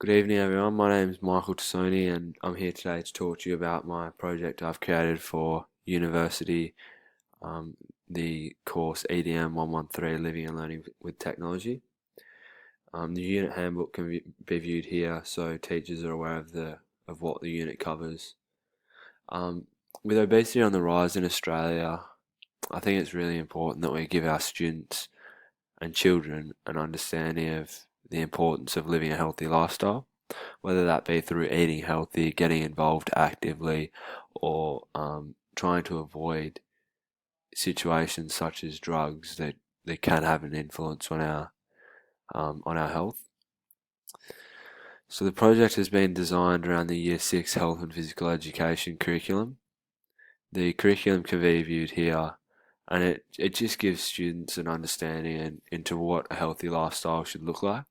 Good evening, everyone. My name is Michael Tassoni, and I'm here today to talk to you about my project I've created for university, um, the course EDM 113 Living and Learning with Technology. The unit handbook can be viewed here, so teachers are aware of what the unit covers. Um, with obesity on the rise in Australia, I think it's really important that we give our students and children an understanding of the importance of living a healthy lifestyle, whether that be through eating healthy, getting involved actively, or trying to avoid situations such as drugs that can have an influence on our health. So the project has been designed around the Year 6 Health and Physical Education curriculum. The curriculum can be viewed here, and it just gives students an understanding into what a healthy lifestyle should look like.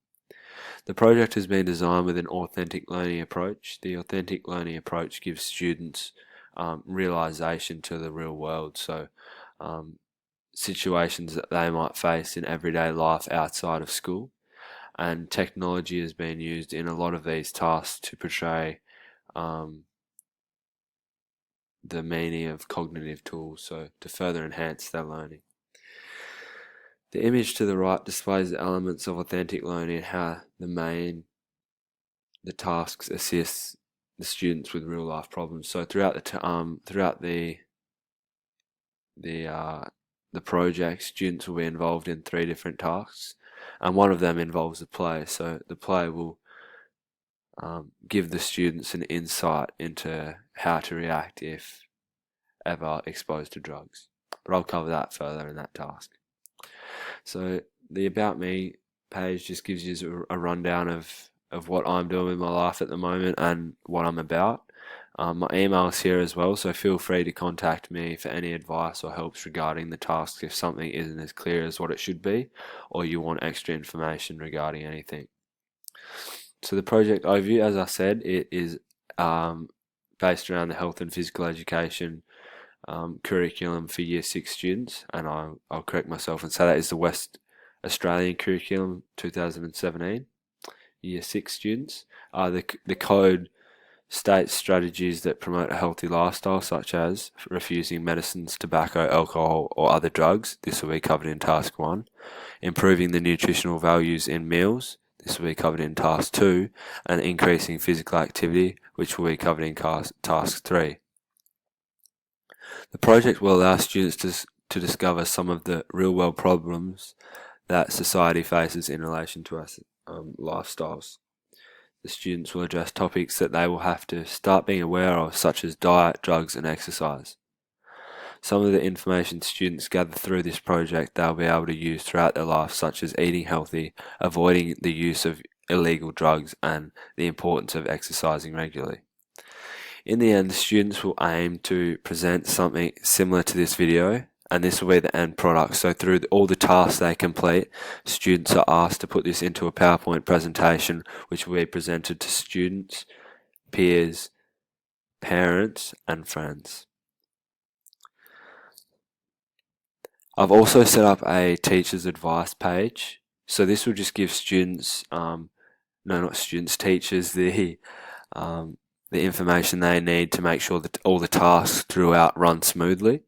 The project has been designed with an authentic learning approach. The authentic learning approach gives students realization to the real world, so situations that they might face in everyday life outside of school. And technology has been used in a lot of these tasks to portray the meaning of cognitive tools, so to further enhance their learning. The image to the right displays the elements of authentic learning and how the tasks assist the students with real life problems. So throughout the project, students will be involved in 3 different tasks, and one of them involves the play. So the play will give the students an insight into how to react if ever exposed to drugs. But I'll cover that further in that task. So the About Me page just gives you a rundown of what I'm doing with my life at the moment and what I'm about. My email's here as well, so feel free to contact me for any advice or helps regarding the tasks if something isn't as clear as what it should be, or you want extra information regarding anything. So the project overview, as I said, it is based around the health and physical education curriculum for Year 6 students, and I'll correct myself and say that is the West Australian curriculum 2017. Year 6 students. The code states strategies that promote a healthy lifestyle, such as refusing medicines, tobacco, alcohol, or other drugs. This will be covered in Task 1. Improving the nutritional values in meals. This will be covered in Task 2. And increasing physical activity, which will be covered in Task 3. The project will allow students to discover some of the real-world problems that society faces in relation to our lifestyles. The students will address topics that they will have to start being aware of, such as diet, drugs, and exercise. Some of the information students gather through this project they'll be able to use throughout their life, such as eating healthy, avoiding the use of illegal drugs, and the importance of exercising regularly. In the end, the students will aim to present something similar to this video, and this will be the end product. So through all the tasks they complete, students are asked to put this into a PowerPoint presentation, which will be presented to students, peers, parents, and friends. I've also set up a teacher's advice page. So this will just give students, teachers, the information they need to make sure that all the tasks throughout run smoothly.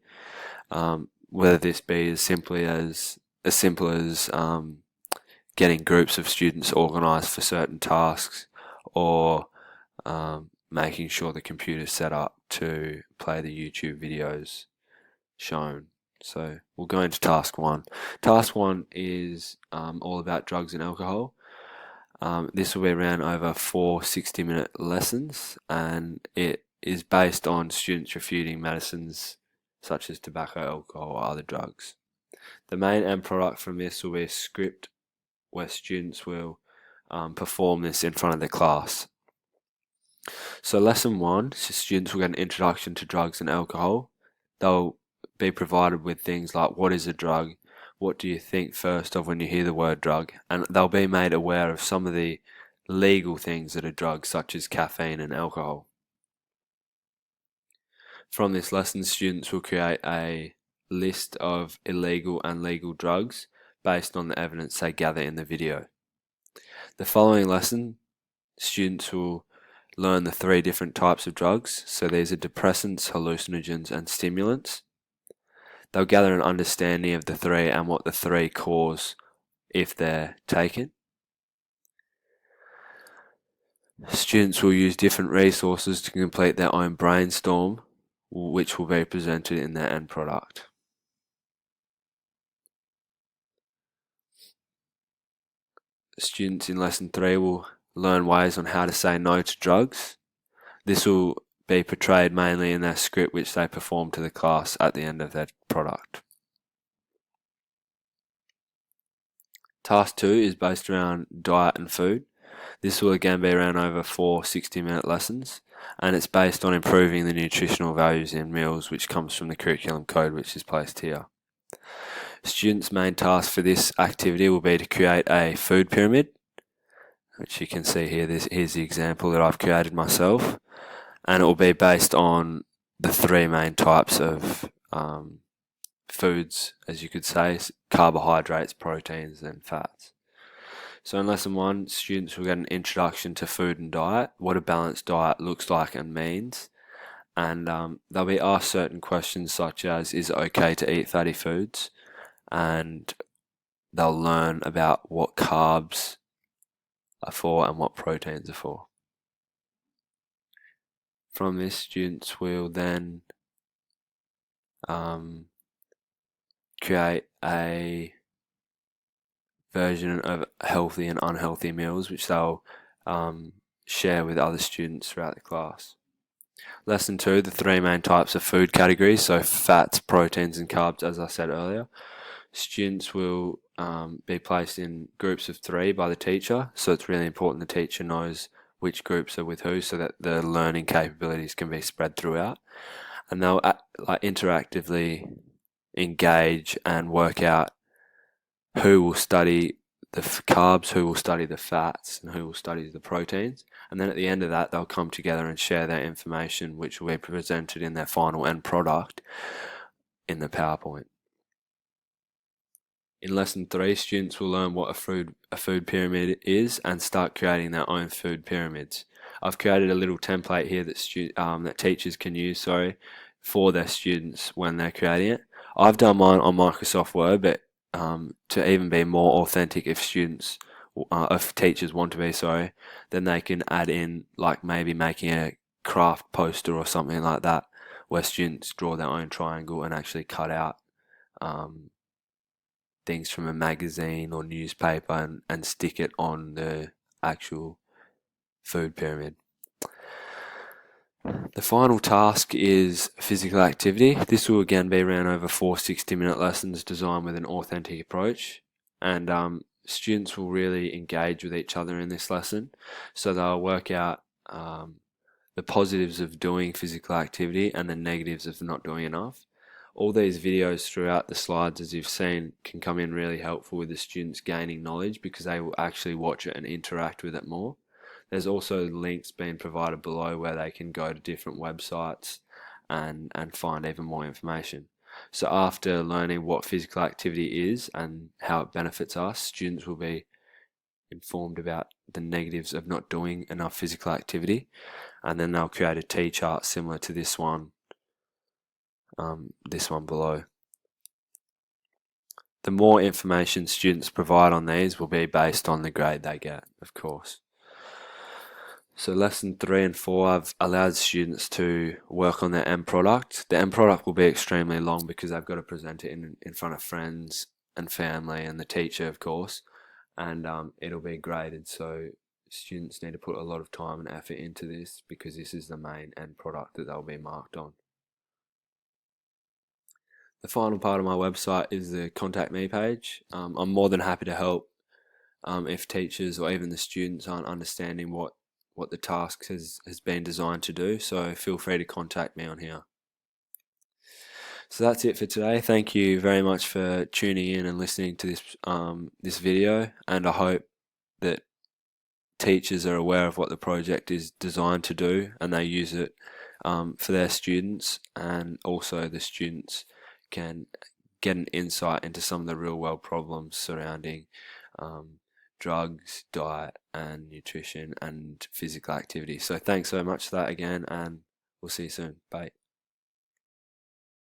Whether this be as simple as getting groups of students organised for certain tasks, or making sure the computer's set up to play the YouTube videos shown. So we'll go into Task 1. Task 1 is all about drugs and alcohol. This will be around over 4 60-minute lessons, and it is based on students refuting medicines such as tobacco, alcohol, or other drugs. The main end product from this will be a script where students will perform this in front of the class. So lesson 1, students will get an introduction to drugs and alcohol. They'll be provided with things like, what is a drug? What do you think first of when you hear the word drug? And they'll be made aware of some of the legal things that are drugs, such as caffeine and alcohol. From this lesson, students will create a list of illegal and legal drugs based on the evidence they gather in the video. The following lesson, students will learn the 3 different types of drugs. So these are depressants, hallucinogens, and stimulants. They'll gather an understanding of the 3 and what the 3 cause if they're taken. Students will use different resources to complete their own brainstorm, which will be presented in their end product. Students in Lesson 3 will learn ways on how to say no to drugs. This will be portrayed mainly in their script, which they perform to the class at the end of their product. Task 2 is based around diet and food. This will again be around over 4 60-minute lessons, and it's based on improving the nutritional values in meals, which comes from the curriculum code, which is placed here. Students' main task for this activity will be to create a food pyramid, which you can see here. Here's the example that I've created myself, and it will be based on the 3 main types of foods, as you could say: carbohydrates, proteins, and fats. So in Lesson 1, students will get an introduction to food and diet, what a balanced diet looks like and means, and they'll be asked certain questions such as, is it okay to eat fatty foods? And they'll learn about what carbs are for and what proteins are for. From this, students will then create a version of healthy and unhealthy meals, which they'll share with other students throughout the class. Lesson 2, the 3 main types of food categories, so fats, proteins, and carbs, as I said earlier. Students will be placed in groups of 3 by the teacher, so it's really important the teacher knows which groups are with who, so that the learning capabilities can be spread throughout. And they'll interactively engage and work out who will study the carbs, who will study the fats, and who will study the proteins. And then at the end of that, they'll come together and share their information, which will be presented in their final end product in the PowerPoint. In Lesson 3, students will learn what a food pyramid is and start creating their own food pyramids. I've created a little template here that teachers can use, for their students when they're creating it. I've done mine on Microsoft Word, but to even be more authentic, if teachers want to be, then they can add in, like maybe making a craft poster or something like that, where students draw their own triangle and actually cut out things from a magazine or newspaper and stick it on the actual food pyramid. The final task is physical activity. This will again be around over 4 60-minute lessons designed with an authentic approach, and students will really engage with each other in this lesson, so they'll work out the positives of doing physical activity and the negatives of not doing enough. All these videos throughout the slides, as you've seen, can come in really helpful with the students gaining knowledge, because they will actually watch it and interact with it more. There's also links being provided below where they can go to different websites and find even more information. So after learning what physical activity is and how it benefits us, students will be informed about the negatives of not doing enough physical activity, and then they'll create a T-chart similar to this one below. The more information students provide on these will be based on the grade they get, of course. So Lesson 3 and 4, I've allowed students to work on their end product. The end product will be extremely long because they've got to present it in front of friends and family and the teacher, of course, and it'll be graded. So students need to put a lot of time and effort into this, because this is the main end product that they'll be marked on. The final part of my website is the Contact Me page. I'm more than happy to help if teachers or even the students aren't understanding what the task has been designed to do, so feel free to contact me on here. So that's it for today. Thank you very much for tuning in and listening to this video, and I hope that teachers are aware of what the project is designed to do and they use it for their students, and also the students can get an insight into some of the real world problems surrounding drugs, diet, and nutrition and physical activity. So thanks so much for that again, and we'll see you soon. Bye.